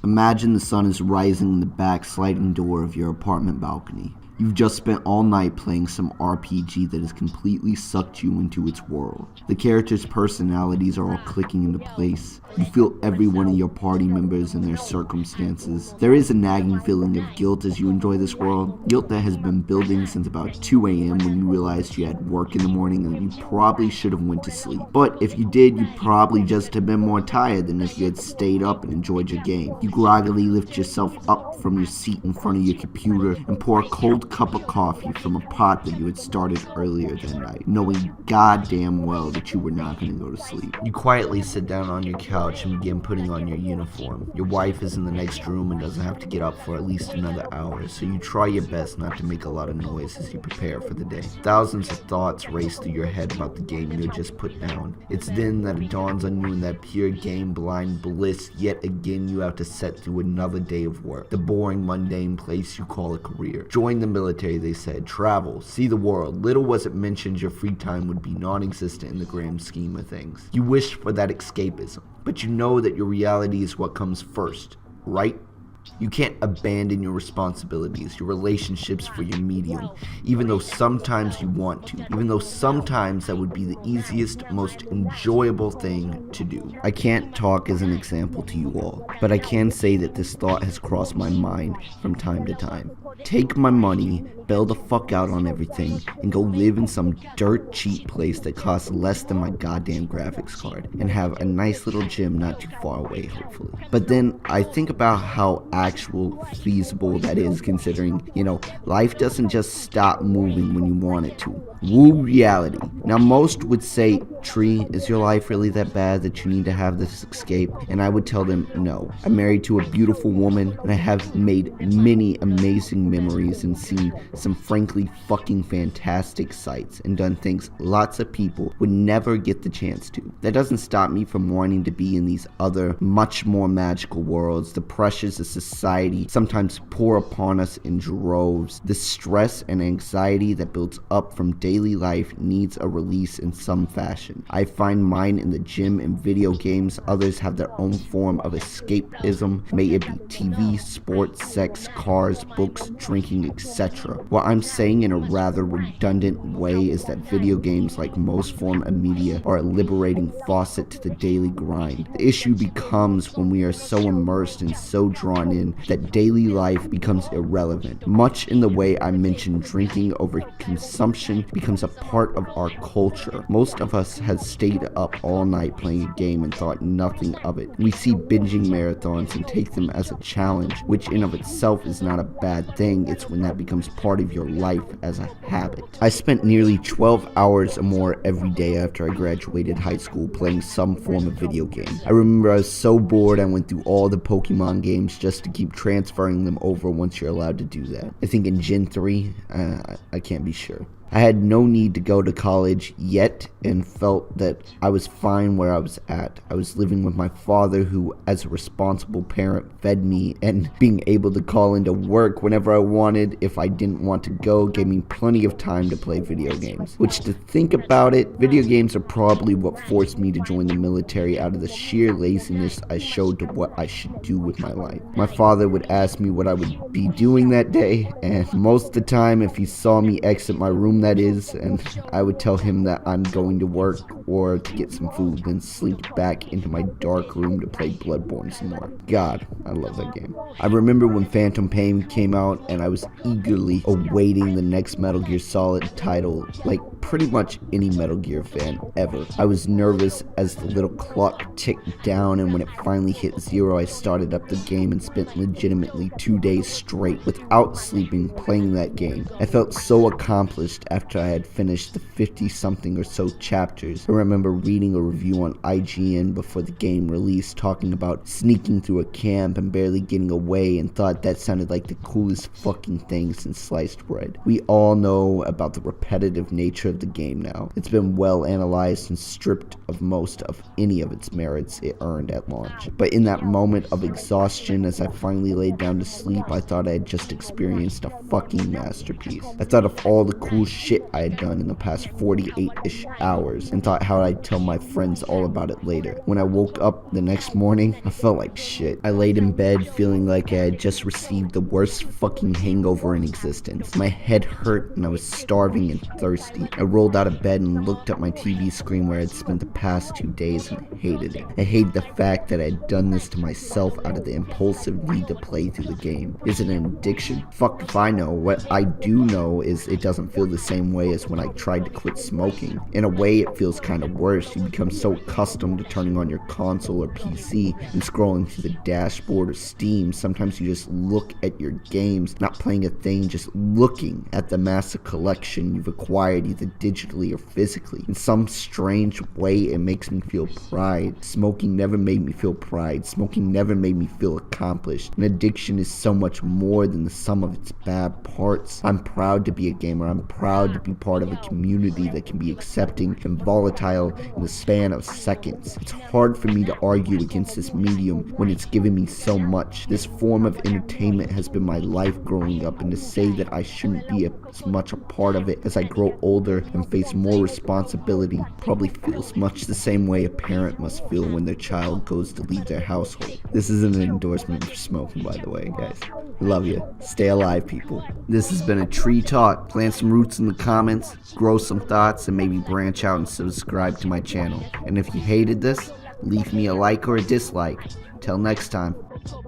Imagine the sun is rising in the back sliding door of your apartment balcony. You've just spent all night playing some RPG that has completely sucked you into its world. The characters' personalities are all clicking into place. You feel every one of your party members and their circumstances. There is a nagging feeling of guilt as you enjoy this world. Guilt that has been building since about 2 a.m. when you realized you had work in the morning and you probably should have went to sleep. But if you did, you'd probably just have been more tired than if you had stayed up and enjoyed your game. You groggily lift yourself up from your seat in front of your computer and pour a cold cup of coffee from a pot that you had started earlier that night, knowing goddamn well that you were not going to go to sleep. You quietly sit down on your couch and begin putting on your uniform. Your wife is in the next room and doesn't have to get up for at least another hour, so you try your best not to make a lot of noise as you prepare for the day. Thousands of thoughts race through your head about the game you had just put down. It's then that it dawns on you in that pure game-blind bliss, yet again you have to set through another day of work. The boring, mundane place you call a career. Join the military, they said. Travel. See the world. Little was it mentioned your free time would be non-existent in the grand scheme of things. You wish for that escapism, but you know that your reality is what comes first, right? You can't abandon your responsibilities, your relationships for your medium, even though sometimes you want to, even though sometimes that would be the easiest, most enjoyable thing to do. I can't talk as an example to you all, but I can say that this thought has crossed my mind from time to time. Take my money, bail the fuck out on everything, and go live in some dirt cheap place that costs less than my goddamn graphics card, and have a nice little gym not too far away, hopefully. But then I think about how actual feasible that is, considering, life doesn't just stop moving when you want it to. Woo reality. Now most would say, Tree, is your life really that bad that you need to have this escape? And I would tell them, no. I'm married to a beautiful woman, and I have made many amazing memories and seen some frankly fucking fantastic sights and done things lots of people would never get the chance to. That doesn't stop me from wanting to be in these other, much more magical worlds. The pressures of society sometimes pour upon us in droves. The stress and anxiety that builds up from daily life needs a release in some fashion. I find mine in the gym and video games. Others have their own form of escapism, may it be TV, sports, sex, cars, books, drinking, etc. What I'm saying in a rather redundant way is that video games, like most form of media, are a liberating faucet to the daily grind. The issue becomes when we are so immersed and so drawn in that daily life becomes irrelevant. Much in the way I mentioned drinking over consumption becomes a part of our culture. Most of us have stayed up all night playing a game and thought nothing of it. We see binging marathons and take them as a challenge, which in of itself is not a bad thing. It's when that becomes part of your life as a habit. I spent nearly 12 hours or more every day after I graduated high school playing some form of video game. I remember I was so bored I went through all the Pokemon games just to keep transferring them over once you're allowed to do that. I think in Gen 3, I can't be sure. I had no need to go to college yet and felt that I was fine where I was at. I was living with my father, who, as a responsible parent, fed me, and being able to call into work whenever I wanted if I didn't want to go gave me plenty of time to play video games. Which, to think about it, video games are probably what forced me to join the military out of the sheer laziness I showed to what I should do with my life. My father would ask me what I would be doing that day, and most of the time, if he saw me exit my room that is, and I would tell him that I'm going to work or to get some food, then slink back into my dark room to play Bloodborne some more. God, I love that game. I remember when Phantom Pain came out and I was eagerly awaiting the next Metal Gear Solid title, like pretty much any Metal Gear fan ever. I was nervous as the little clock ticked down, and when it finally hit 0, I started up the game and spent legitimately 2 days straight without sleeping playing that game. I felt so accomplished after I had finished the 50-something or so chapters. I remember reading a review on IGN before the game released talking about sneaking through a camp and barely getting away, and thought that sounded like the coolest fucking thing since sliced bread. We all know about the repetitive nature of of the game now. It's been well analyzed and stripped of most of any of its merits it earned at launch. But in that moment of exhaustion as I finally laid down to sleep, I thought I had just experienced a fucking masterpiece. I thought of all the cool shit I had done in the past 48-ish hours and thought how I'd tell my friends all about it later. When I woke up the next morning, I felt like shit. I laid in bed feeling like I had just received the worst fucking hangover in existence. My head hurt and I was starving and thirsty. I rolled out of bed and looked at my TV screen where I'd spent the past 2 days and I hated it. I hated the fact that I had done this to myself out of the impulsive need to play through the game. Is it an addiction? Fuck if I know. What I do know is it doesn't feel the same way as when I tried to quit smoking. In a way, it feels kind of worse. You become so accustomed to turning on your console or PC and scrolling through the dashboard of Steam. Sometimes you just look at your games, not playing a thing, just looking at the massive collection you've acquired either digitally or physically. In some strange way, it makes me feel pride. Smoking never made me feel pride. Smoking never made me feel accomplished. An addiction is so much more than the sum of its bad parts. I'm proud to be a gamer. I'm proud to be part of a community that can be accepting and volatile in the span of seconds. It's hard for me to argue against this medium when it's given me so much. This form of entertainment has been my life growing up, and to say that I shouldn't be as much a part of it as I grow older and face more responsibility probably feels much the same way a parent must feel when their child goes to leave their household. This isn't an endorsement for smoking, by the way, guys. Love you. Stay alive, people. This has been a Tree Talk. Plant some roots in the comments, grow some thoughts, and maybe branch out and subscribe to my channel. And if you hated this, leave me a like or a dislike. Till next time.